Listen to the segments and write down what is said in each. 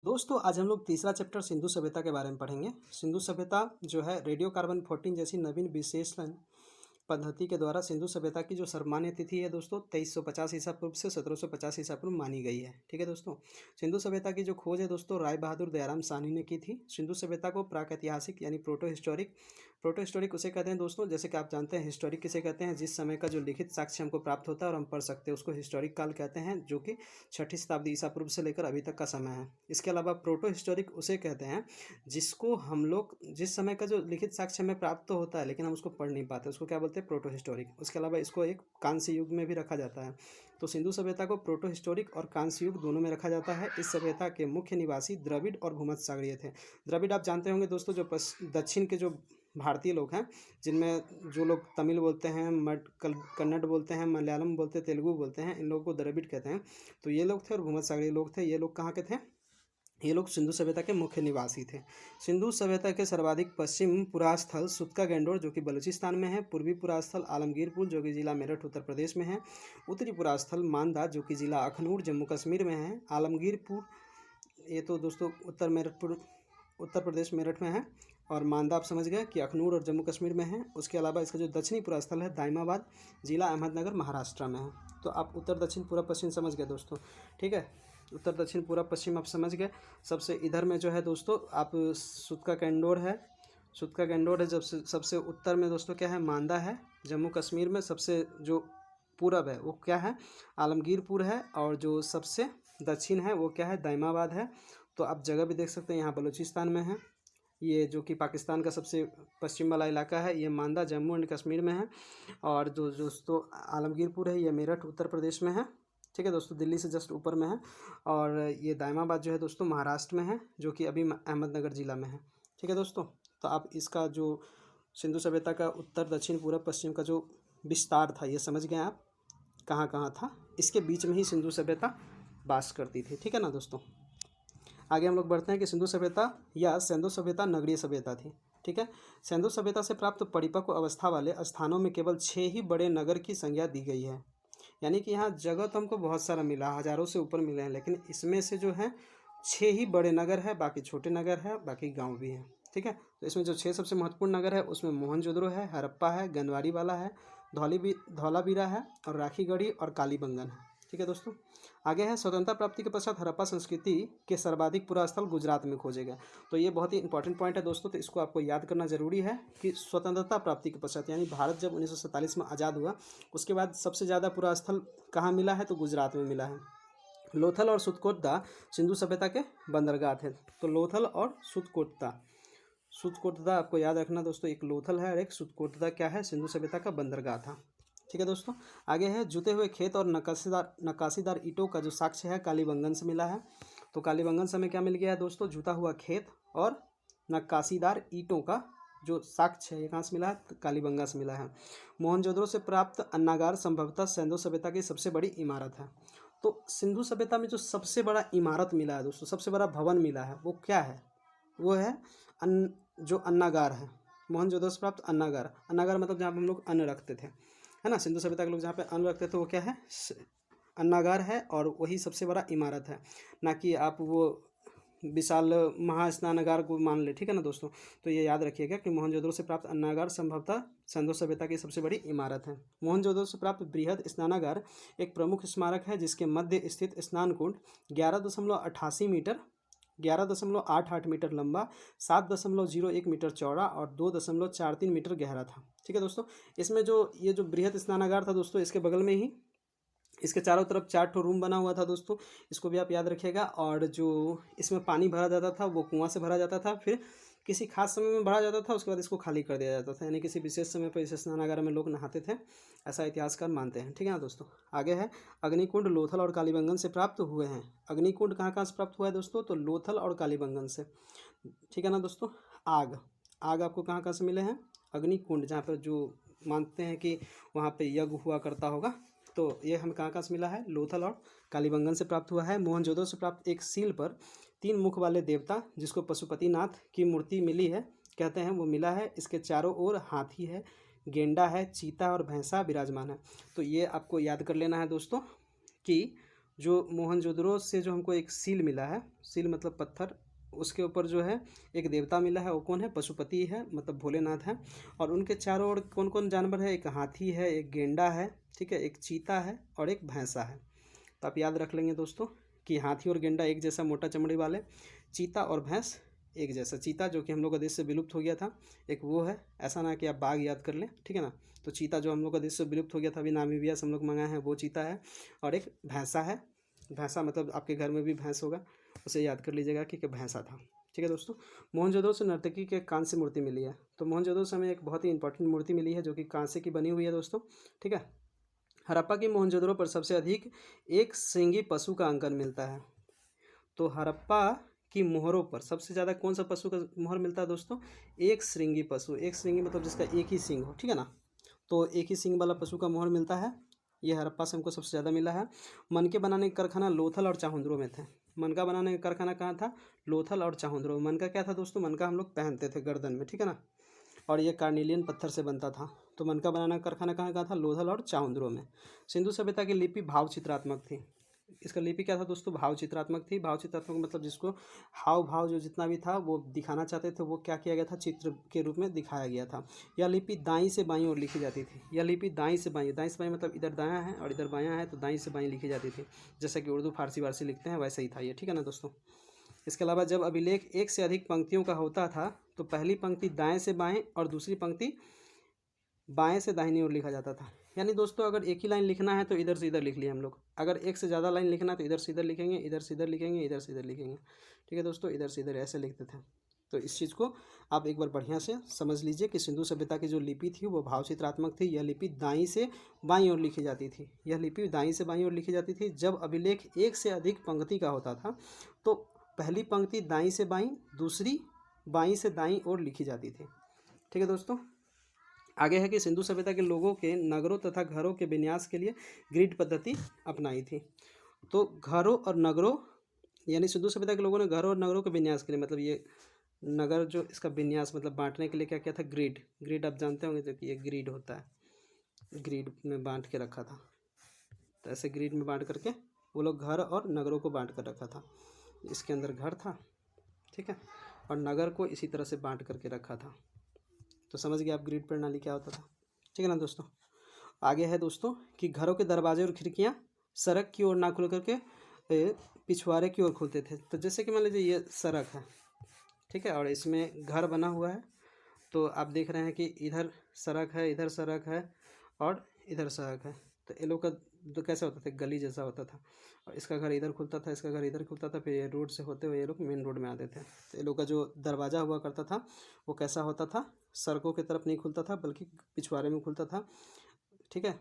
दोस्तों आज हम लोग तीसरा चैप्टर सिंधु सभ्यता के बारे में पढ़ेंगे। सिंधु सभ्यता जो है रेडियो कार्बन 14 जैसी नवीन विश्लेषण पद्धति के द्वारा सिंधु सभ्यता की जो सर्वमान्य तिथि है दोस्तों 2350 ईसा पूर्व से 1750 ईसा पूर्व मानी गई है। ठीक है दोस्तों, सिंधु सभ्यता की जो खोज है दोस्तों राय बहादुर दयाराम साहनी ने की थी। सिंधु सभ्यता को प्राकैतिहासिक यानी प्रोटो हिस्टोरिक उसे कहते हैं दोस्तों, जैसे कि आप जानते हैं हिस्टोरिक किसे कहते हैं, जिस समय का जो लिखित साक्ष्य हमको प्राप्त होता है और हम पढ़ सकते हैं उसको हिस्टोरिक काल कहते हैं, जो कि 6ठी शताब्दी ईसा पूर्व से लेकर अभी तक का समय है। इसके अलावा प्रोटो हिस्टोरिक उसे कहते हैं जिसको हम लोग जिस समय का जो लिखित साक्ष्य हमें प्राप्त तो होता है लेकिन हम उसको पढ़ नहीं पाते, उसको क्या बोलते हैं, प्रोटो हिस्टोरिक। उसके अलावा इसको एक कांस्य युग में भी रखा जाता है। तो सिंधु सभ्यता को प्रोटो हिस्टोरिक और कांस्य युग दोनों में रखा जाता है। इस सभ्यता के मुख्य निवासी द्रविड़ और भूमध्य सागरीय थे। द्रविड़ आप जानते होंगे दोस्तों, जो दक्षिण के जो भारतीय लोग हैं, जिनमें जो लोग तमिल बोलते हैं, कन्नड़ बोलते हैं, मलयालम बोलते हैं, तेलुगु बोलते हैं, इन लोगों को द्रविड़ कहते हैं। तो ये लोग थे और भूमध्य सागरीय लोग थे। ये लोग कहाँ के थे? ये लोग सिंधु सभ्यता के मुख्य निवासी थे। सिंधु सभ्यता के सर्वाधिक पश्चिम पुरास्थल सुतका गैंडोर जो कि बलूचिस्तान में है, पूर्वी पुरास्थल आलमगीरपुर जो कि जिला मेरठ उत्तर प्रदेश में है, उत्तरी पुरास्थल मांदा जो कि जिला अखनूर जम्मू कश्मीर में है, आलमगीरपुर ये तो दोस्तों उत्तर प्रदेश मेरठ में है, और मांदा आप समझ गए कि अखनूर और जम्मू कश्मीर में है। उसके अलावा इसका जो दक्षिणी पुरास्थल है दाइमाबाद जिला अहमदनगर महाराष्ट्र में है। तो आप उत्तर दक्षिण पूर्व पश्चिम समझ गए दोस्तों। ठीक है, उत्तर दक्षिण पूर्व पश्चिम आप समझ गए। सबसे इधर में जो है दोस्तों आप सुतका गैंडोर है। जब सबसे उत्तर में दोस्तों क्या है, मांदा है। जम्मू कश्मीर में सबसे जो पूरब है वो क्या है, आलमगीरपुर है। और जो सबसे दक्षिण है वो क्या है, दाइमाबाद है। तो आप जगह भी देख सकते हैं, यहाँ बलूचिस्तान में है, ये जो कि पाकिस्तान का सबसे पश्चिम वाला इलाका है, ये मांदा जम्मू एंड कश्मीर में है। और जो दोस्तों आलमगीरपुर है ये मेरठ उत्तर प्रदेश में है। ठीक है दोस्तों, दिल्ली से जस्ट ऊपर में है। और ये दाइमाबाद जो है दोस्तों महाराष्ट्र में है, जो कि अभी अहमदनगर जिला में है। ठीक है दोस्तों, तो आप इसका जो सिंधु सभ्यता का उत्तर दक्षिण पूर्व पश्चिम का जो विस्तार था ये समझ गए आप, कहाँ कहाँ था। इसके बीच में ही सिंधु सभ्यता वास करती थी। ठीक है ना दोस्तों, आगे हम लोग बढ़ते हैं कि सिंधु सभ्यता या सिंधु सभ्यता नगरीय सभ्यता थी। ठीक है, सिंधु सभ्यता से प्राप्त परिपक्व अवस्था वाले स्थानों में केवल 6 ही बड़े नगर की संज्ञा दी गई है। यानी कि यहाँ जगह तो हमको बहुत सारा मिला, हज़ारों से ऊपर मिले हैं, लेकिन इसमें से जो है 6 ही बड़े नगर है, बाकी छोटे नगर है, बाकी गांव भी हैं। ठीक है, तो इसमें जो 6 सबसे महत्वपूर्ण नगर है उसमें मोहनजोदड़ो है, हड़प्पा है, गनवारी वाला है, धौलावीरा है, और राखीगढ़ी और कालीबंगन है। ठीक है दोस्तों, आगे है स्वतंत्रता प्राप्ति के पश्चात हड़प्पा संस्कृति के सर्वाधिक पुरास्थल गुजरात में खोजे गए। तो ये बहुत ही इंपॉर्टेंट पॉइंट है दोस्तों, तो इसको आपको याद करना जरूरी है कि स्वतंत्रता प्राप्ति के पश्चात यानी भारत जब 1947 में आज़ाद हुआ उसके बाद सबसे ज़्यादा पुरास्थल कहाँ मिला है, तो गुजरात में मिला है। लोथल और सुतकोटदा सिंधु सभ्यता के बंदरगाह थे। तो लोथल और सुतकोटदा आपको याद रखना दोस्तों, एक लोथल है और एक सुतकोटदा क्या है, सिंधु सभ्यता का बंदरगाह था। ठीक है दोस्तों, आगे है जुते हुए खेत और नक्काशीदार ईंटों का जो साक्ष्य है कालीबंगन से मिला है। तो कालीबंगन से हमें क्या मिल गया है दोस्तों, जुता हुआ खेत और नक्काशीदार ईंटों का जो साक्ष्य है ये कहाँ से मिला है, तो कालीबंगा से मिला है। मोहनजोदड़ो से प्राप्त अन्नागार संभवतः सिंधु सभ्यता की सबसे बड़ी इमारत है। तो सिंधु सभ्यता में जो सबसे बड़ा इमारत मिला है दोस्तों, सबसे बड़ा भवन मिला है, वो क्या है, वो है जो अन्नागार है। मोहनजोदड़ो से प्राप्त अन्नागार मतलब जहाँ पर हम लोग अन्न रखते थे, है ना। सिंधु सभ्यता के लोग जहाँ पे अन्न रखते थे वो क्या है, अन्नागार है, और वही सबसे बड़ा इमारत है, ना कि आप वो विशाल महास्नानागार को मान ले। ठीक है ना दोस्तों, तो ये याद रखिएगा कि मोहनजोदड़ो से प्राप्त अन्नागार संभवतः सिंधु सभ्यता की सबसे बड़ी इमारत है। मोहनजोदड़ो से प्राप्त बृहद स्नानागार एक प्रमुख स्मारक है जिसके मध्य स्थित स्नान कुंड 11.88 मीटर 11.88 मीटर लंबा, 7.01 मीटर चौड़ा और 2.43 मीटर गहरा था। ठीक है दोस्तों, इसमें जो ये जो बृहद स्नानागार था दोस्तों, इसके बगल में ही इसके चारों तरफ 4 रूम बना हुआ था दोस्तों, इसको भी आप याद रखिएगा। और जो इसमें पानी भरा जाता था वो कुआं से भरा जाता था, फिर किसी खास समय में भरा जाता था, उसके बाद इसको खाली कर दिया जाता था, यानी किसी विशेष समय पर इस स्नानागार में लोग नहाते थे, ऐसा इतिहासकार मानते हैं। ठीक है ना दोस्तों, आगे है अग्निकुंड लोथल और कालीबंगन से प्राप्त हुए हैं। अग्निकुंड कहाँ कहाँ से प्राप्त हुआ है दोस्तों, तो लोथल और कालीबंगन से। ठीक है ना दोस्तों, आग आपको कहाँ कहाँ से मिले हैं, अग्निकुंड, जहाँ पर जो मानते हैं कि वहाँ पे यज्ञ हुआ करता होगा, तो ये हमें कहाँ कहाँ से मिला है, लोथल और कालीबंगन से प्राप्त हुआ है। मोहनजोदड़ो से प्राप्त एक सील पर 3 मुख वाले देवता जिसको पशुपतिनाथ की मूर्ति मिली है कहते हैं, वो मिला है। इसके चारों ओर हाथी है, गेंडा है, चीता और भैंसा विराजमान है। तो ये आपको याद कर लेना है दोस्तों कि जो मोहनजोदड़ो से जो हमको एक सील मिला है, सील मतलब पत्थर, उसके ऊपर जो है एक देवता मिला है। वो कौन है? पशुपति है, मतलब भोलेनाथ है। और उनके चारों ओर कौन कौन जानवर है? एक हाथी है, एक गेंडा है, ठीक है, एक चीता है और एक भैंसा है। तो आप याद रख लेंगे दोस्तों कि हाथी और गेंडा एक जैसा मोटा चमड़ी वाले, चीता और भैंस एक जैसा। चीता जो कि हम लोग का देश से विलुप्त हो गया था, एक वो है, ऐसा ना कि आप बाघ याद कर लें, ठीक है ना। तो चीता जो हम लोग का देश से विलुप्त हो गया था, अभी नामीबिया से हम लोग मंगाए हैं, वो चीता है। और एक भैंसा है, भैंसा मतलब आपके घर में भी भैंस होगा, उसे याद कर लीजिएगा कि भैंसा था, ठीक है दोस्तों। मोहनजोदड़ो से नर्तकी के कांस्य मूर्ति मिली है। तो मोहनजोदड़ो से हमें एक बहुत ही इंपॉर्टेंट मूर्ति मिली है जो कि कांस्य की बनी हुई है दोस्तों, ठीक है। हड़प्पा की मोहनजोदड़ो पर सबसे अधिक एक श्रृंगी पशु का अंकन मिलता है। तो हड़प्पा की मोहरों पर सबसे ज़्यादा कौन सा पशु का मोहर मिलता है दोस्तों? एक श्रृंगी पशु। एक श्रृंगी मतलब जिसका एक ही सींग हो, ठीक है ना। तो एक ही सींग वाला पशु का मोहर मिलता है, ये हड़प्पा से हमको सबसे ज़्यादा मिला है। मनके बनाने का कारखाना लोथल और चाहुंद्रो में थे। मनका बनाने का कारखाना कहाँ था? लोथल और चाहुंद्रो। मनका क्या था दोस्तों? मनका हम लोग पहनते थे गर्दन में, ठीक है ना। और ये कार्निलियन पत्थर से बनता था। तो मनका बनाना का कारखाना कहाँ कहाँ था? लोथल और चाहुंद्रो में। सिंधु सभ्यता की लिपि भाव चित्रात्मक थी। इसका लिपि क्या था दोस्तों? भाव चित्रात्मक थी। भाव चित्रात्मक मतलब जिसको हाव भाव जो जितना भी था वो दिखाना चाहते थे, वो क्या किया गया था? चित्र के रूप में दिखाया गया था। यह लिपि दाईं से बाईं ओर लिखी जाती थी। यह लिपि दाईं से बाईं मतलब इधर दायां है और इधर बायां है, तो दाईं से बाईं लिखी जाती थी। जैसा कि उर्दू फारसी वारसी लिखते हैं वैसे ही था ये, ठीक है ना दोस्तों। इसके अलावा जब अभिलेख एक से अधिक पंक्तियों का होता था तो पहली पंक्ति दाएं से बाएं और दूसरी पंक्ति बाएं से दाहिनी ओर लिखा जाता था। यानी दोस्तों अगर एक ही लाइन लिखना है तो इधर से इधर लिख लिए हम लोग। अगर एक से ज़्यादा लाइन लिखना है तो इधर से इधर लिखेंगे, इधर से इधर लिखेंगे, इधर से इधर लिखेंगे, ठीक है दोस्तों। इधर से इधर ऐसे लिखते थे। तो इस चीज़ को आप एक बार बढ़िया से समझ लीजिए कि सिंधु सभ्यता की जो लिपि थी वो भाव चित्रात्मक थी। यह लिपि दाईं से बाईं ओर लिखी जाती थी। यह लिपि दाईं से बाईं ओर लिखी जाती थी। जब अभिलेख एक से अधिक पंक्ति का होता था तो पहली पंक्ति दाईं से बाईं, दूसरी बाईं से दाईं ओर लिखी जाती थी, ठीक है दोस्तों। आगे है कि सिंधु सभ्यता के लोगों के नगरों तथा घरों के विन्यास के लिए ग्रिड पद्धति अपनाई थी। तो घरों और नगरों यानी सिंधु सभ्यता के लोगों ने घरों और नगरों के विन्यास के लिए, मतलब ये नगर जो इसका विन्यास मतलब बांटने के लिए क्या किया था? ग्रिड। ग्रिड आप जानते होंगे तो कि ये ग्रिड होता है, ग्रिड में बांट के रखा था। तो ऐसे ग्रिड में बांट करके वो लोग घर और नगरों को बांट कर रखा था। इसके अंदर घर था, ठीक है, और नगर को इसी तरह से बांट करके रखा था। तो समझ गए आप ग्रिड प्रणाली क्या होता था, ठीक है ना दोस्तों। आगे है दोस्तों कि घरों के दरवाजे और खिड़कियां सड़क की ओर ना खुल करके पिछवाड़े की ओर खुलते थे। तो जैसे कि मान लीजिए ये सड़क है, ठीक है, और इसमें घर बना हुआ है। तो आप देख रहे हैं कि इधर सड़क है, इधर सड़क है और इधर सड़क है। तो ये लोग का तो कैसा होता था? गली जैसा होता था। और इसका घर इधर खुलता था, इसका घर इधर खुलता था, फिर ये रोड से होते हुए ये लोग मेन रोड में आते थे। तो ये लोग का जो दरवाज़ा हुआ करता था वो कैसा होता था? सड़कों की तरफ नहीं खुलता था बल्कि पिछवाड़े में खुलता था, ठीक है।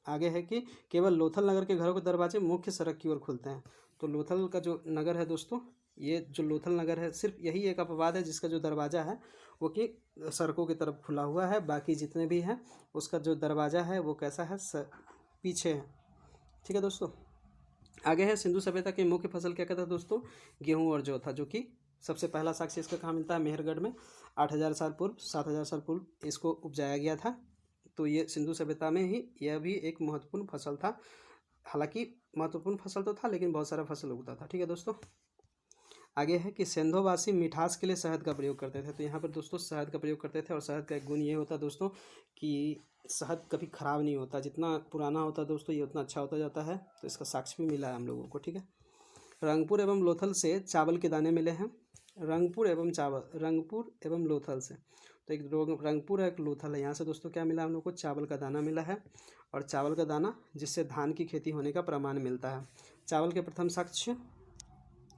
आगे है कि केवल लोथल नगर के घरों के दरवाजे मुख्य सड़क की ओर खुलते हैं। तो लोथल का जो नगर है दोस्तों, ये जो लोथल नगर है सिर्फ यही एक अपवाद है जिसका जो दरवाज़ा है वो कि सड़कों की तरफ खुला हुआ है। बाकी जितने भी हैं उसका जो दरवाज़ा है वो कैसा है? पीछे है, ठीक है दोस्तों। आगे है सिंधु सभ्यता की मुख्य फसल क्या कहता है दोस्तों? गेहूँ और जौ था, जो कि सबसे पहला साक्ष्य इसका कहाँ मिलता है? मेहरगढ़ में 8000 साल पूर्व 7000 साल पूर्व इसको उपजाया गया था। तो ये सिंधु सभ्यता में ही यह भी एक महत्वपूर्ण फसल था। हालांकि महत्वपूर्ण फसल तो था लेकिन बहुत सारा फसल उगता था, ठीक है दोस्तों। आगे है कि सिंधोवासी मिठास के लिए शहद का प्रयोग करते थे। तो यहाँ पर दोस्तों शहद का प्रयोग करते थे और शहद का एक गुण ये होता है दोस्तों कि शहद कभी ख़राब नहीं होता। जितना पुराना होता है दोस्तों ये उतना अच्छा होता जाता है। तो इसका साक्ष्य भी मिला है हम लोगों को, ठीक है। रंगपुर एवं लोथल से चावल के दाने मिले हैं। रंगपुर एवं लोथल से, तो एक रंगपुर है, एक लोथल है। यहाँ से दोस्तों क्या मिला हम लोग को? चावल का दाना मिला है। और चावल का दाना जिससे धान की खेती होने का प्रमाण मिलता है। चावल के प्रथम साक्ष्य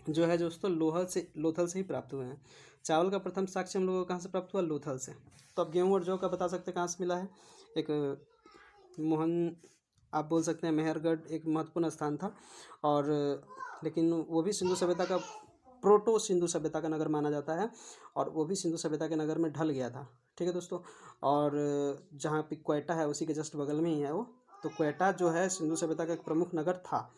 जो है दोस्तों लोथल से ही प्राप्त हुए हैं। चावल का प्रथम साक्ष्य हम लोगों को कहाँ से प्राप्त हुआ? लोथल से। तो अब गेहूँ और जौ का बता सकते हैं कहाँ से मिला है? एक मोहन आप बोल सकते हैं मेहरगढ़ एक महत्वपूर्ण स्थान था, और लेकिन वो भी सिंधु सभ्यता का प्रोटो सिंधु सभ्यता का नगर माना जाता है, और वो भी सिंधु सभ्यता के नगर में ढल गया था, ठीक है दोस्तों। और जहाँ पे क्वेटा है उसी के जस्ट बगल में ही है वो। तो क्वेटा जो है सिंधु सभ्यता का एक प्रमुख नगर था,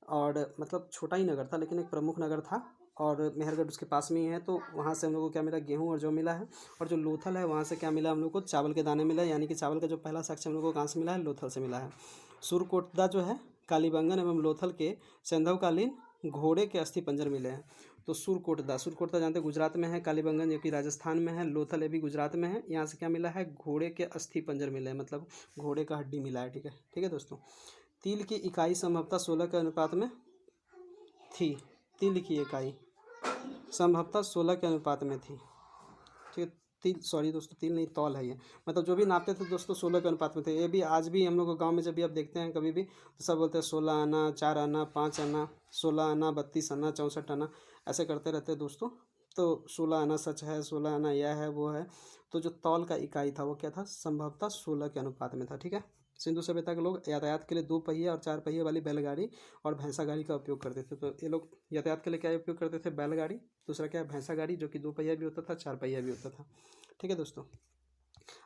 और मतलब छोटा ही नगर था लेकिन एक प्रमुख नगर था, और मेहरगढ़ उसके पास में ही है। तो वहाँ से हम लोग को क्या मिला? गेहूँ और जौ मिला है। और जो लोथल है वहाँ से क्या मिला हम लोग को? चावल के दाने मिला है। यानी कि चावल का जो पहला साक्ष्य हम लोग को कहाँ से मिला है? लोथल से मिला है। सुरकोटदा जो है कालीबंगन एवं लोथल के सैंधवकालीन घोड़े के अस्थि पंजर मिले हैं। तो सुरकोटदा जानते हैं गुजरात में है, कालीबंगन जो कि राजस्थान में है, लोथल ये भी गुजरात में है। यहाँ से क्या मिला है, घोड़े के अस्थि पंजर मिले हैं, मतलब घोड़े का हड्डी मिला है। ठीक है दोस्तों। तिल की इकाई संभवतः 16 के अनुपात में थी। तिल की इकाई संभवतः 16 के अनुपात में थी। ठीक है, तिल सॉरी दोस्तों, तिल नहीं तौल है ये, मतलब जो भी नापते थे दोस्तों 16 के अनुपात में थे। ये भी आज भी हम लोग गांव में जब भी आप देखते हैं कभी भी तो सब बोलते हैं 16 आना, 4 आना, 5 आना, 16 आना, 32 आना, 64 आना, ऐसे करते रहते हैं दोस्तों। तो 16 आना सच है, 16 आना यह है वो है। तो जो तौल का इकाई था वो क्या था, संभवतः 16 के अनुपात में था। ठीक है। सिंधु सभ्यता के लोग यातायात के लिए 2 पहिए और 4 पहिए वाली बैलगाड़ी और भैंसा गाड़ी का उपयोग करते थे। तो ये लोग यातायात के लिए क्या उपयोग करते थे, बैलगाड़ी, दूसरा क्या है भैंसा गाड़ी, जो कि 2 पहिया भी होता था, 4 पहिया भी होता था। ठीक है दोस्तों।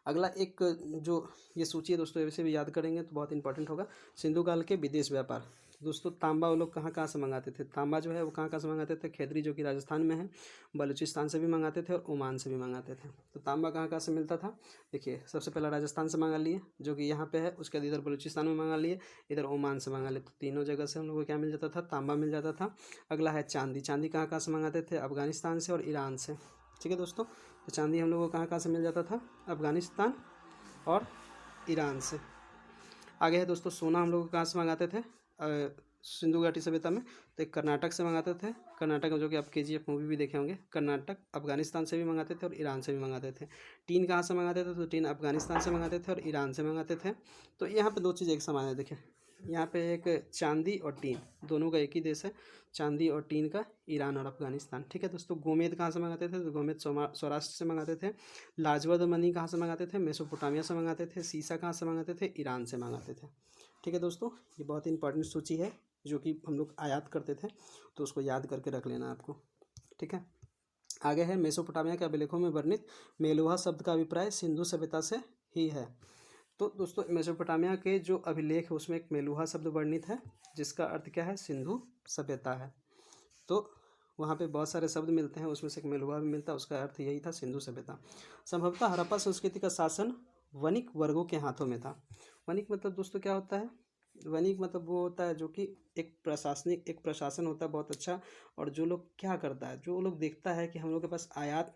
अगला एक जो ये सूची है दोस्तों, इसे भी याद करेंगे तो बहुत इंपॉर्टेंट होगा। सिंधु काल के विदेश व्यापार। दोस्तों तांबा वो लोग कहाँ कहाँ से मंगाते थे, तांबा जो है वो कहाँ कहाँ से मंगाते थे, खेतरी जो कि राजस्थान में है, बलूचिस्तान से भी मंगाते थे और ओमान से भी मंगाते थे। तो तांबा कहाँ कहाँ से मिलता था, देखिए सबसे पहला राजस्थान से मंगा लिए जो कि यहाँ पे है, उसके बाद इधर बलूचिस्तान में मंगा लिए, इधर ओमान से मंगा लिए। तो तीनों जगह से हम लोग को क्या मिल जाता था, तांबा मिल जाता था। अगला है चांदी। चांदी कहाँ कहाँ से मंगाते थे, अफगानिस्तान से और ईरान से। ठीक है दोस्तों। तो चांदी हम लोग को कहाँ कहाँ से मिल जाता था, अफगानिस्तान और ईरान से। आगे है दोस्तों सोना हम लोग कहाँ से मंगाते थे, सिंधु घाटी सभ्यता में तो एक कर्नाटक से मंगाते थे। कर्नाटक में जो कि आप KGF मूवी भी देखे होंगे। कर्नाटक, अफगानिस्तान से भी मंगाते थे और ईरान से भी मंगाते थे। टीन कहाँ से मंगाते थे, तो टीन अफगानिस्तान से मंगाते थे और ईरान से मंगाते थे। तो यहाँ पे 2 चीज़ एक समान है, देखिए यहाँ पे एक चांदी और टीन दोनों का एक ही देश है, चांदी और टीन का ईरान और अफगानिस्तान। ठीक है दोस्तों। गोमेद कहाँ से मंगाते थे, तो गोमेद सौराष्ट्र से मंगाते थे। लाजवद मनी कहाँ से मंगाते थे, मेसोपोटामिया से मंगाते थे। सीसा कहाँ से मंगाते थे, ईरान से मंगाते थे। ठीक है दोस्तों। ये बहुत इंपॉर्टेंट सूची है जो कि हम लोग आयात करते थे, तो उसको याद करके रख लेना आपको। ठीक है। आगे है मेसोपोटामिया के अभिलेखों में वर्णित मेलुहा शब्द का अभिप्राय सिंधु सभ्यता से ही है। तो दोस्तों मेसोपोटामिया के जो अभिलेख है उसमें एक मेलुहा शब्द वर्णित है जिसका अर्थ क्या है, सिंधु सभ्यता है। तो वहाँ पे बहुत सारे शब्द मिलते हैं, उसमें से एक मेलुहा भी मिलता है, उसका अर्थ यही था, सिंधु सभ्यता। संभवतः हड़प्पा संस्कृति का शासन वणिक वर्गों के हाथों में था। वणिक मतलब दोस्तों क्या होता है, वणिक मतलब वो होता है जो कि एक प्रशासन होता है बहुत अच्छा, और जो लोग क्या करता है, जो लोग देखता है कि हम लोग के पास आयात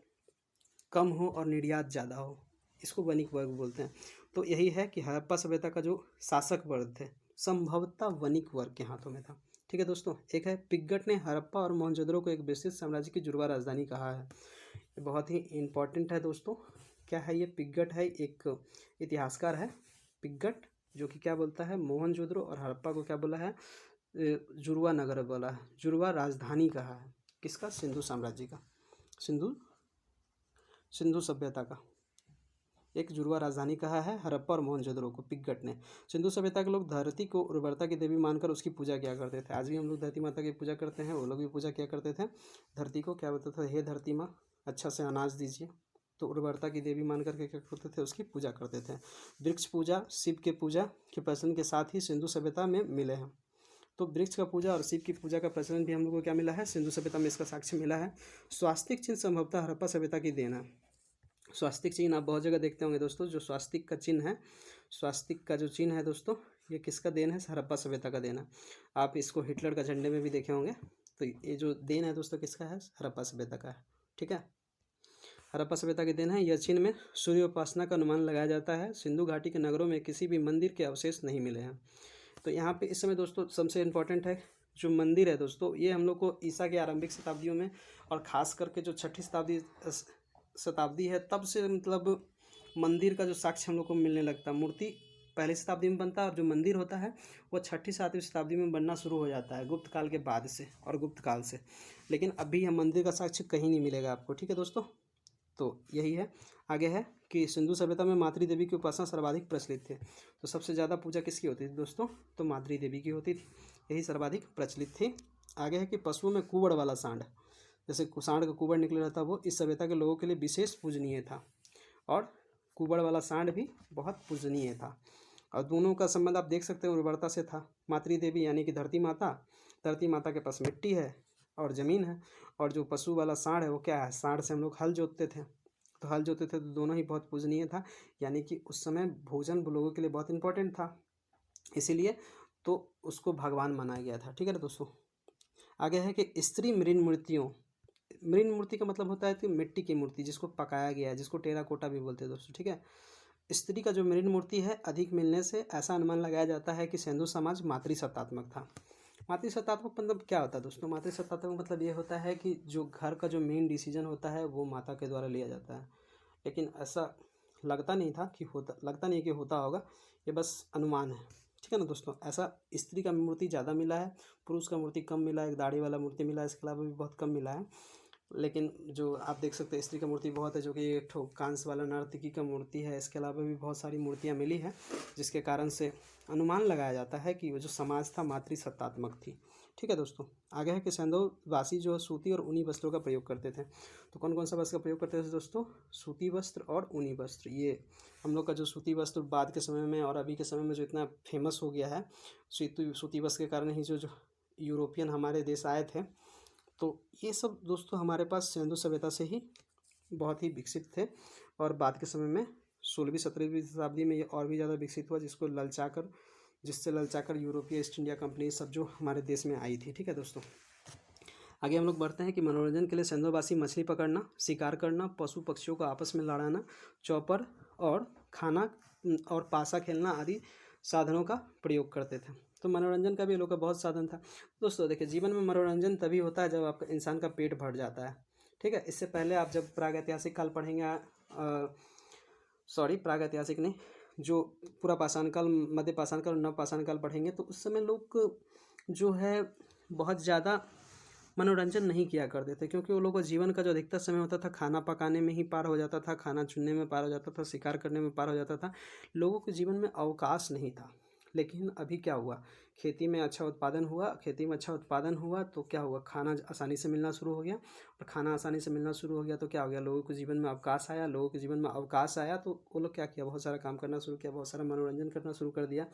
कम हो और निर्यात ज़्यादा हो, इसको वणिक वर्ग बोलते हैं। तो यही है कि हड़प्पा सभ्यता का जो शासक वर्ग थे संभवतः वणिक वर्ग के हाथों में था। ठीक है दोस्तों। एक है पिग्गट ने हड़प्पा और मोहनजोदड़ो को एक विस्तृत साम्राज्य की जुड़वा राजधानी कहा है। ये बहुत ही इंपॉर्टेंट है दोस्तों। क्या है ये, पिग्गट है, एक इतिहासकार है पिग्गट, जो कि क्या बोलता है, मोहनजोदड़ो और हड़प्पा को क्या बोला है, जुड़वा नगर बोला है, जुड़वा राजधानी कहा है। किसका, सिंधु साम्राज्य का, सिंधु सभ्यता का एक जुड़वा राजधानी कहा है हड़प्पा और मोहनजोदड़ो को पिग्गट ने। सिंधु सभ्यता के लोग धरती को उर्वरता की देवी मानकर उसकी पूजा किया करते थे। आज भी हम लोग धरती माता की पूजा करते हैं, वो लोग भी पूजा किया करते थे धरती को। क्या बोलते थे, हे धरती माँ अच्छा से अनाज दीजिए। तो उर्वरता की देवी मान करके क्या करते थे, उसकी पूजा करते थे। वृक्ष पूजा शिव के पूजा के प्रचलन के साथ ही सिंधु सभ्यता में मिले हैं। तो वृक्ष का पूजा और शिव की पूजा का प्रचलन भी हम लोग को क्या मिला है, सिंधु सभ्यता में इसका साक्ष्य मिला है। स्वास्तिक चिन्ह संभवतः हड़प्पा सभ्यता की देन है। स्वास्तिक चिन्ह आप बहुत जगह देखते होंगे दोस्तों, जो स्वास्तिक का चिन्ह है, स्वास्तिक का जो चिन्ह है दोस्तों, ये किसका देन है, हड़प्पा सभ्यता का देन है। आप इसको हिटलर का झंडे में भी देखे होंगे। तो ये जो देन है दोस्तों किसका है, हड़प्पा सभ्यता का है। ठीक है, हड़प्पा सभ्यता के देन है। यह चिन्ह में सूर्य उपासना का अनुमान लगाया जाता है। सिंधु घाटी के नगरों में किसी भी मंदिर के अवशेष नहीं मिले हैं। तो यहाँ पे इस समय दोस्तों सबसे इम्पोर्टेंट है जो मंदिर है दोस्तों, ये हम लोग को ईसा के आरंभिक शताब्दियों में और ख़ास करके जो 6ठी शताब्दी है तब से मतलब मंदिर का जो साक्ष्य हम लोग को मिलने लगता है। मूर्ति पहली शताब्दी में बनता है और जो मंदिर होता है वो 6ठी 7वीं शताब्दी में बनना शुरू हो जाता है, गुप्त काल के बाद से और गुप्त काल से। लेकिन अभी यह मंदिर का साक्ष्य कहीं नहीं मिलेगा आपको। ठीक है दोस्तों। तो यही है। आगे है कि सिंधु सभ्यता में मातृ देवी की उपासना सर्वाधिक प्रचलित थे। तो सबसे ज़्यादा पूजा किसकी होती थी दोस्तों, तो मातृ देवी की होती थी, यही सर्वाधिक प्रचलित थी। आगे है कि पशुओं में कुबड़ वाला सांड, जैसे सांड का कुबड़ निकल रहा था, वो इस सभ्यता के लोगों के लिए विशेष पूजनीय था, और कुबड़ वाला सांड भी बहुत पूजनीय था। और दोनों का संबंध आप देख सकते हैं उर्वरता से था। मातृ देवी यानी कि धरती माता के पास मिट्टी है और ज़मीन है, और जो पशु वाला सांड है वो क्या है, सांड से हम लोग हल जोतते थे। तो हल जोतते थे तो दोनों ही बहुत पूजनीय था, यानी कि उस समय भोजन लोगों के लिए बहुत इंपॉर्टेंट था। इसीलिए तो उसको भगवान माना गया था। ठीक है ना दोस्तों। आगे है कि स्त्री मृण मूर्तियों, मृण मूर्ति का मतलब होता है कि मिट्टी की मूर्ति जिसको पकाया गया है, जिसको टेराकोटा भी बोलते हैं दोस्तों। ठीक है। स्त्री का जो मृण मूर्ति है अधिक मिलने से ऐसा अनुमान लगाया जाता है कि सिंधु समाज मातृसत्तात्मक था। मातृसत्तात्मक मतलब क्या होता है दोस्तों? मातृसत्तात्मक मतलब ये होता है कि जो घर का जो मेन डिसीजन होता है वो माता के द्वारा लिया जाता है। लेकिन ऐसा लगता नहीं था कि होता, लगता नहीं कि होता होगा, ये बस अनुमान है। ठीक है ना दोस्तों। ऐसा स्त्री का मूर्ति ज़्यादा मिला है, पुरुष का मूर्ति कम मिला है, एक दाढ़ी वाला मूर्ति मिला है, इसके अलावा भी बहुत कम मिला है। लेकिन जो आप देख सकते हैं स्त्री का मूर्ति बहुत है, जो कि एक ठो कांस वाला नर्तकी का मूर्ति है। इसके अलावा भी बहुत सारी मूर्तियाँ मिली हैं, जिसके कारण से अनुमान लगाया जाता है कि वो जो समाज था मातृसत्तात्मक थी। ठीक है दोस्तों। आगे है कि सिंधुवासी जो सूती और ऊनी वस्त्रों का प्रयोग करते थे। तो कौन कौन सा वस्त्र का प्रयोग करते थे दोस्तों? सूती वस्त्र और ऊनी वस्त्र। ये हम लोग का जो सूती वस्त्र बाद के समय में और अभी के समय में जो इतना फेमस हो गया है, सूती वस्त्र के कारण ही जो यूरोपियन हमारे देश आए थे, तो ये सब दोस्तों हमारे पास सिंधु सभ्यता से ही बहुत ही विकसित थे। और बाद के समय में 16वीं 17वीं शताब्दी में ये और भी ज़्यादा विकसित हुआ, जिससे ललचाकर यूरोपीय ईस्ट इंडिया कंपनी सब जो हमारे देश में आई थी। ठीक है दोस्तों। आगे हम लोग बढ़ते हैं कि मनोरंजन के लिए सिंधुवासी मछली पकड़ना, शिकार करना, पशु पक्षियों को आपस में लड़ाना, चौपर और खाना और पासा खेलना आदि साधनों का प्रयोग करते थे। तो मनोरंजन का भी लोग का बहुत साधन था दोस्तों। देखिए, जीवन में मनोरंजन तभी होता है जब आपका इंसान का पेट भर जाता है। ठीक है। इससे पहले आप जब प्रागैतिहासिक काल पढ़ेंगे, प्रागैतिहासिक नहीं, जो पूरा पाषाण काल, मध्य पाषाण काल और नव पाषाण काल पढ़ेंगे, तो उस समय लोग जो है बहुत ज़्यादा मनोरंजन नहीं किया करते थे, क्योंकि वो लोगों का जीवन का जो अधिकतर समय होता था खाना पकाने में ही पार हो जाता था, खाना चुनने में पार हो जाता था, शिकार करने में पार हो जाता था। लोगों के जीवन में अवकाश नहीं था। लेकिन अभी क्या हुआ? खेती में अच्छा उत्पादन हुआ तो क्या हुआ? खाना आसानी से मिलना शुरू हो गया। और खाना आसानी से मिलना शुरू हो गया तो क्या हो गया? लोगों के जीवन में अवकाश आया तो वो लोग क्या किया? बहुत सारा काम करना शुरू किया, बहुत सारा मनोरंजन करना शुरू कर दिया।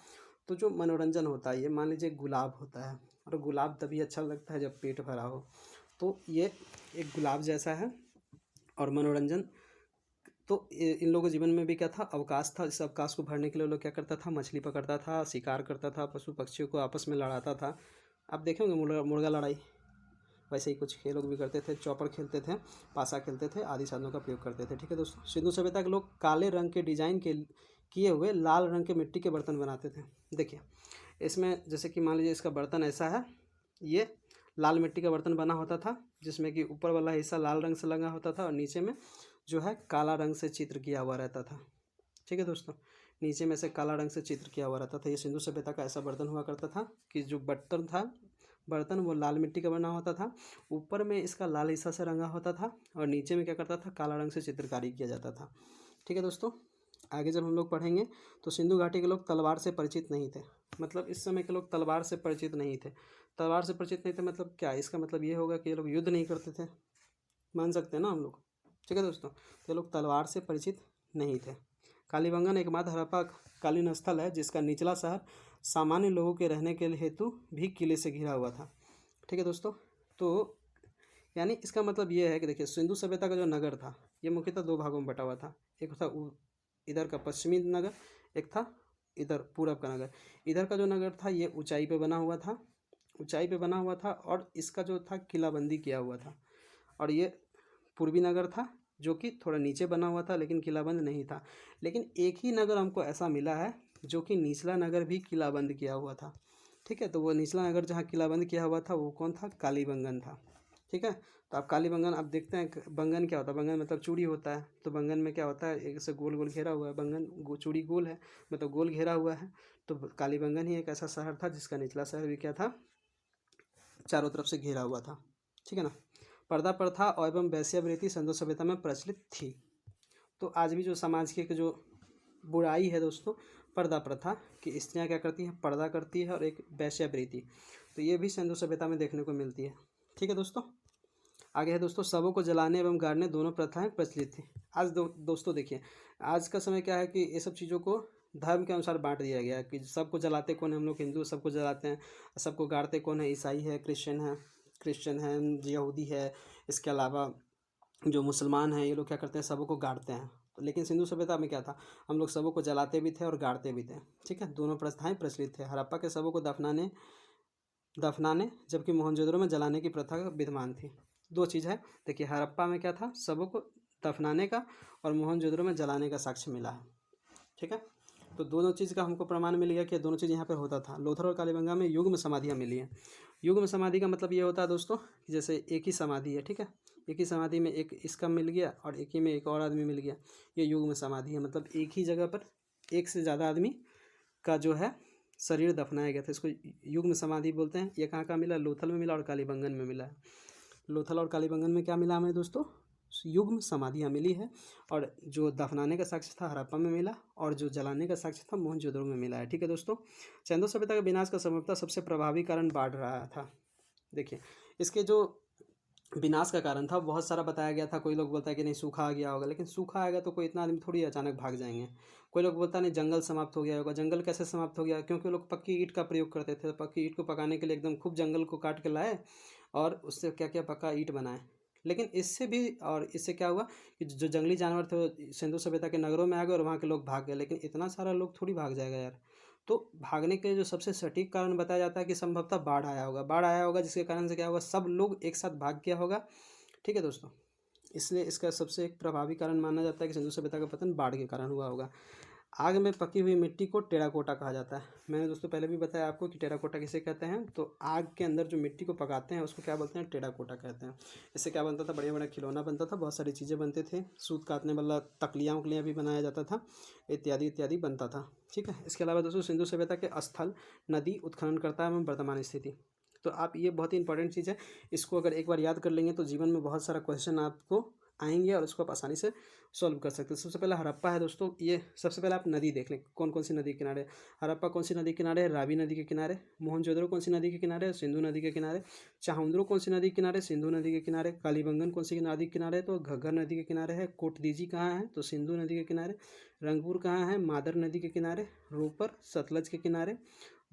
तो जो मनोरंजन होता है, ये मान लीजिए गुलाब होता है, और गुलाब तभी अच्छा लगता है जब पेट भरा हो। तो ये एक गुलाब जैसा है। और मनोरंजन तो इन लोगों के जीवन में भी क्या था? अवकाश था। इस अवकाश को भरने के लिए लोग क्या करता था? मछली पकड़ता था, शिकार करता था, पशु पक्षियों को आपस में लड़ाता था। आप देखेंगे मुर्गा लड़ाई, वैसे ही कुछ खेल लोग भी करते थे, चौपर खेलते थे, पासा खेलते थे, आदि साधनों का प्रयोग करते थे। ठीक है दोस्तों। सिंधु सभ्यता के लोग काले रंग के डिजाइन के किए हुए लाल रंग के मिट्टी के बर्तन बनाते थे। देखिए, इसमें जैसे कि मान लीजिए इसका बर्तन ऐसा है, ये लाल मिट्टी का बर्तन बना होता था, जिसमें कि ऊपर वाला हिस्सा लाल रंग से लगा होता था और नीचे में जो है काला रंग से चित्र किया हुआ रहता था। ठीक है दोस्तों। नीचे में से काला रंग से चित्र किया हुआ रहता था। ये सिंधु सभ्यता का ऐसा बर्तन हुआ करता था कि जो बर्तन वो लाल मिट्टी का बना होता था, ऊपर में इसका लाल हिस्सा से रंगा होता था और नीचे में क्या करता था? काला रंग से चित्रकारी किया जाता था। ठीक है दोस्तों। आगे जब हम लोग पढ़ेंगे तो सिंधु घाटी के लोग तलवार से परिचित नहीं थे। मतलब इस समय के लोग तलवार से परिचित नहीं थे। मतलब क्या? इसका मतलब ये होगा कि ये लोग युद्ध नहीं करते थे, मान सकते हैं ना हम लोग। ठीक है दोस्तों। तो ये लोग तलवार से परिचित नहीं थे। कालीबंगन एकमात्र हड़प्पा कालीन स्थल है जिसका निचला शहर सामान्य लोगों के रहने के हेतु भी किले से घिरा हुआ था। ठीक है दोस्तों। तो यानी इसका मतलब ये है कि देखिए, सिंधु सभ्यता का जो नगर था ये मुख्यतः दो भागों में बटा हुआ था। एक था इधर का पश्चिमी नगर, एक था इधर पूरब का नगर। इधर का जो नगर था ये ऊंचाई पे बना हुआ था और इसका जो था किलाबंदी किया हुआ था। और ये पूर्वी नगर था जो कि थोड़ा नीचे बना हुआ था लेकिन किलाबंद नहीं था। लेकिन एक ही नगर हमको ऐसा मिला है जो कि निचला नगर भी किलाबंद किया हुआ था। ठीक है। तो वो निचला नगर जहाँ किलाबंद किया हुआ था वो कौन था? कालीबंगन था। ठीक है। तो आप कालीबंगन आप देखते हैं, बंगन क्या होता है? बंगन मतलब चूड़ी होता है। तो बंगन में क्या होता है? एक से गोल गोल घेरा हुआ है। चूड़ी गोल है, मतलब गोल घेरा हुआ है। तो कालीबंगन ही एक ऐसा शहर था जिसका निचला शहर भी क्या था? चारों तरफ से घेरा हुआ था। ठीक है ना। पर्दा प्रथा एवं वेश्यावृत्ति सिंधु सभ्यता में प्रचलित थी। तो आज भी जो समाज की एक जो बुराई है दोस्तों, पर्दा प्रथा, कि स्त्रियां क्या करती हैं? पर्दा करती है, और एक वेश्यावृत्ति, तो ये भी सिंधु सभ्यता में देखने को मिलती है। ठीक है दोस्तों। आगे है दोस्तों, शवों को जलाने एवं गाड़ने दोनों प्रथाएं प्रचलित थी। आज दोस्तों देखिए, आज का समय क्या है कि ये सब चीज़ों को धर्म के अनुसार बांट दिया गया है कि सबको जलाते कौन है? हम लोग हिंदू सबको जलाते हैं। सबको गाड़ते कौन है? ईसाई है, क्रिश्चियन है, यहूदी है। इसके अलावा जो मुसलमान हैं ये लोग क्या करते हैं? सबको गाड़ते हैं। तो लेकिन सिंधु सभ्यता में क्या था, हम लोग शवों को जलाते भी थे और गाड़ते भी थे। ठीक है, दोनों प्रथाएं प्रचलित थे। हड़प्पा के शवों को दफनाने जबकि मोहनजोदड़ो में जलाने की प्रथा विद्यमान थी। दो चीज़ है, देखिए हड़प्पा में क्या था, शवों को दफनाने का और मोहनजोदड़ो में जलाने का साक्ष्य मिला है। ठीक है, तो दोनों चीज़ का हमको प्रमाण मिल गया कि दोनों चीज़ यहाँ पर होता था। लोथल और कालीबंगा में युग्म समाधियाँ मिली हैं। युग्म समाधि का मतलब ये होता है दोस्तों कि जैसे एक ही समाधि है, ठीक है, एक ही समाधि में एक इसका मिल गया और एक ही में एक और आदमी मिल गया, ये युग्म समाधि है। मतलब एक ही जगह पर एक से ज़्यादा आदमी का जो है शरीर दफनाया गया था, इसको युग्म समाधि बोलते हैं। ये कहाँ मिला, लोथल में मिला और कालीबंगन में मिला है। लोथल और कालीबंगन में क्या मिला हमें दोस्तों, युग्म समाधियाँ मिली है। और जो दफनाने का साक्ष्य था हड़प्पा में मिला और जो जलाने का साक्ष्य था मोहनजोदड़ो में मिला है। ठीक है दोस्तों, सिंधु सभ्यता के विनाश का संभवतः सबसे प्रभावी कारण बाढ़ रहा था। देखिए इसके जो विनाश का कारण था बहुत सारा बताया गया था। कोई लोग बोलता है कि नहीं सूखा आ गया होगा, लेकिन सूखा आएगा तो कोई इतना आदमी थोड़ी अचानक भाग जाएंगे। कोई लोग बोलता नहीं जंगल समाप्त हो गया होगा। जंगल कैसे समाप्त हो गया, क्योंकि लोग पक्की ईंट का प्रयोग करते थे। पक्की ईंट को पकाने के लिए एकदम खूब जंगल को काट के लाए और उससे क्या क्या पक्का ईंट बनाए। लेकिन इससे भी और इससे क्या हुआ कि जो जंगली जानवर थे वो सिंधु सभ्यता के नगरों में आ गए और वहाँ के लोग भाग गए। लेकिन इतना सारा लोग थोड़ी भाग जाएगा यार। तो भागने के जो सबसे सटीक कारण बताया जाता है कि संभवतः बाढ़ आया होगा, जिसके कारण से क्या होगा, सब लोग एक साथ भाग गया होगा। ठीक है दोस्तों, इसलिए इसका सबसे एक प्रभावी कारण माना जाता है कि सिंधु सभ्यता का पतन बाढ़ के कारण हुआ होगा। आग में पकी हुई मिट्टी को टेराकोटा कहा जाता है। मैंने दोस्तों पहले भी बताया आपको कि टेराकोटा किसे कहते हैं। तो आग के अंदर जो मिट्टी को पकाते हैं उसको क्या बोलते हैं, टेराकोटा कहते हैं। इससे क्या बनता था, बढ़िया बढ़िया खिलौना बनता था, बहुत सारी चीज़ें बनते थे, सूत काटने वाला तकलियाँ उकलियाँ भी बनाया जाता था, इत्यादि इत्यादि बनता था। ठीक है, इसके अलावा दोस्तों सिंधु सभ्यता के स्थल नदी उत्खननकर्ता एवं वर्तमान स्थिति। तो आप ये बहुत ही इंपॉर्टेंट चीज़ है, इसको अगर एक बार याद कर लेंगे तो जीवन में बहुत सारा क्वेश्चन आपको आएंगे और उसको आप आसानी से सॉल्व कर सकते हैं। सबसे पहला हड़प्पा है दोस्तों, ये सबसे पहले आप नदी देख लें कौन कौन सी नदी के किनारे। हड़प्पा कौन सी नदी के किनारे है, रावी नदी के किनारे। मोहनजोदड़ो कौन सी नदी के किनारे है, सिंधु नदी के किनारे। चाहुंद्रो कौन सी नदी के किनारे, सिंधु नदी के किनारे। कालीबंगन कौन सी नदी के किनारे, तो घग्गर नदी के किनारे है। कोटदीजी कहाँ है, तो सिंधु नदी के किनारे। रंगपुर कहाँ है, मादर नदी के किनारे। रोपर सतलज के किनारे।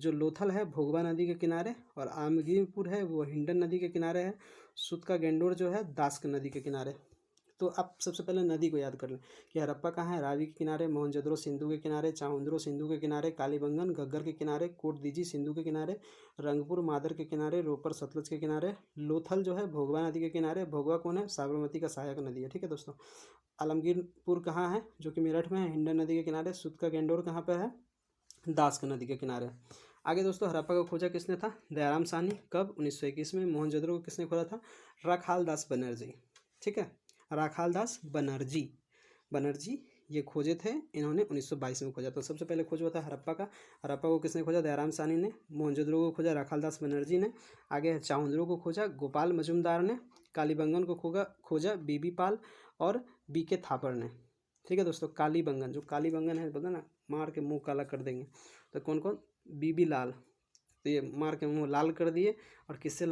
जो लोथल है भोगवा नदी के किनारे। और आमगीरपुर है वो हिंडन नदी के किनारे है। सुत का गेंडोर जो है दास्क नदी के किनारे। तो आप सबसे पहले नदी को याद कर लें कि हड़प्पा कहाँ है, रावी के किनारे। मोहनजोदड़ो सिंधु के किनारे। चाहुंद्रो सिंधु के किनारे। कालीबंगन घग्गर के किनारे। कोटदीजी सिंधु के किनारे। रंगपुर मादर के किनारे। रोपर सतलज के किनारे। लोथल जो है भोगवा नदी के किनारे। भोगवा कौन है, साबरमती का सहायक नदी है। ठीक है दोस्तों, आलमगीरपुर कहाँ है, जो कि मेरठ में है, हिंडन नदी के किनारे। सुत का गेंडोर कहाँ पर है, दास्क नदी के किनारे। आगे दोस्तों हड़प्पा को खोजा किसने था, दयाराम साहनी। कब, 1921 में। मोहनजोदड़ो को किसने खोजा था, राखाल दास बनर्जी। ठीक है, राखाल दास बनर्जी ये खोजे थे, इन्होंने 1922 में खोजा। तो सबसे पहले खोज हुआ था हड़प्पा का। हड़प्पा को किसने खोजा, दयाराम साहनी ने। मोहनजोदड़ो को खोजा राखाल दास बनर्जी ने। आगे चाहुंद्रो को खोजा गोपाल मजुमदार ने। कालीबंगन को खोजा बीबी पाल और बीके थापर ने। ठीक है दोस्तों, कालीबंगन, जो कालीबंगन है पता ना, मार के मुंह काला कर देंगे। तो कौन कौन, बीबी लाल, तो ये मार के मुंह लाल कर दिए। और किससे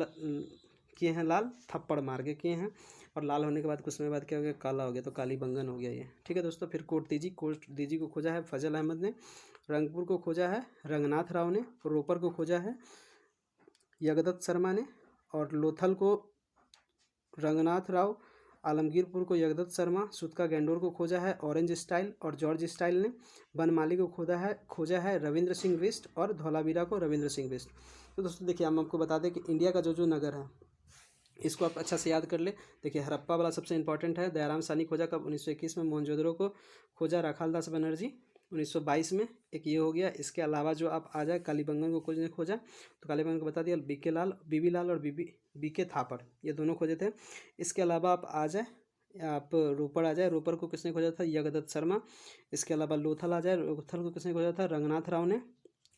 किए हैं लाल, थप्पड़ मार के किए हैं। और लाल होने के बाद कुछ समय बाद क्या हो गया, काला हो गया, तो कालीबंगन हो गया ये। ठीक है दोस्तों, फिर कोटदीजी को खोजा है फजल अहमद ने। रंगपुर को खोजा है रंगनाथ राव ने। रोपर को खोजा है जगदत्त शर्मा ने। और लोथल को रंगनाथ राव। आलमगीरपुर को जगदत्त शर्मा। सुत का गेंडोर को खोजा है ऑरेंज स्टाइल और जॉर्ज स्टाइल ने। बनमाली को खोजा है रविंद्र सिंह बिष्ट और धौलावीरा को रविंद्र सिंह बिष्ट। तो दोस्तों देखिए हम आपको बता दें कि इंडिया का जो नगर है इसको आप अच्छा से याद कर ले। देखिए हड़प्पा वाला सबसे इंपॉर्टेंट है, दयाराम साहनी खोजा कब, 1921 में। मोहनजोदड़ो को खोजा राखाल दास बनर्जी 1922 में। एक ये हो गया। इसके अलावा जो आप आ जाए, कालीबंगन को खोजा, तो कालीबंगन को बता दिया, बीबी लाल और बीके थापर, ये दोनों खोजे थे। इसके अलावा आप आ जाए, आप रोपर आ जाए, रोपर को किसने खोजा था, जगदत्त शर्मा। इसके अलावा लोथल आ जाए, लोथल को किसने खोजा था, रंगनाथ राव ने।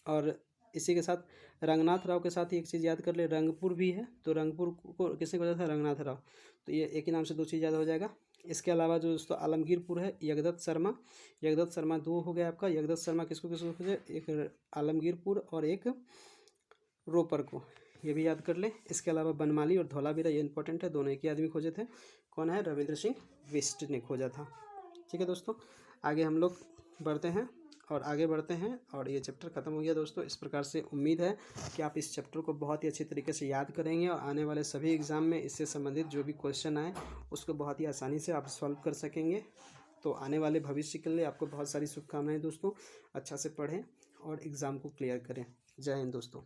और इसी के साथ रंगनाथ राव के साथ ही एक चीज़ याद कर ले, रंगपुर भी है, तो रंगपुर को किसने खोजा था, रंगनाथ राव। तो ये एक ही नाम से दो चीज़ याद हो जाएगा। इसके अलावा जो दोस्तों आलमगीरपुर है, जगदत्त शर्मा दो हो गया आपका। जगदत्त शर्मा किसको खोजे, एक आलमगीरपुर और एक रोपर को, ये भी याद कर ले। इसके अलावा बनमाली और धौलावीरा, ये इंपॉर्टेंट है, दोनों एक ही आदमी खोजे थे। कौन है, रविंद्र सिंह बिष्ट ने खोजा था। ठीक है दोस्तों, आगे हम लोग बढ़ते हैं और ये चैप्टर ख़त्म हो गया दोस्तों। इस प्रकार से उम्मीद है कि आप इस चैप्टर को बहुत ही अच्छी तरीके से याद करेंगे और आने वाले सभी एग्ज़ाम में इससे संबंधित जो भी क्वेश्चन आए उसको बहुत ही आसानी से आप सॉल्व कर सकेंगे। तो आने वाले भविष्य के लिए आपको बहुत सारी शुभकामनाएं दोस्तों। अच्छा से पढ़ें और एग्ज़ाम को क्लियर करें। जय हिंद दोस्तों।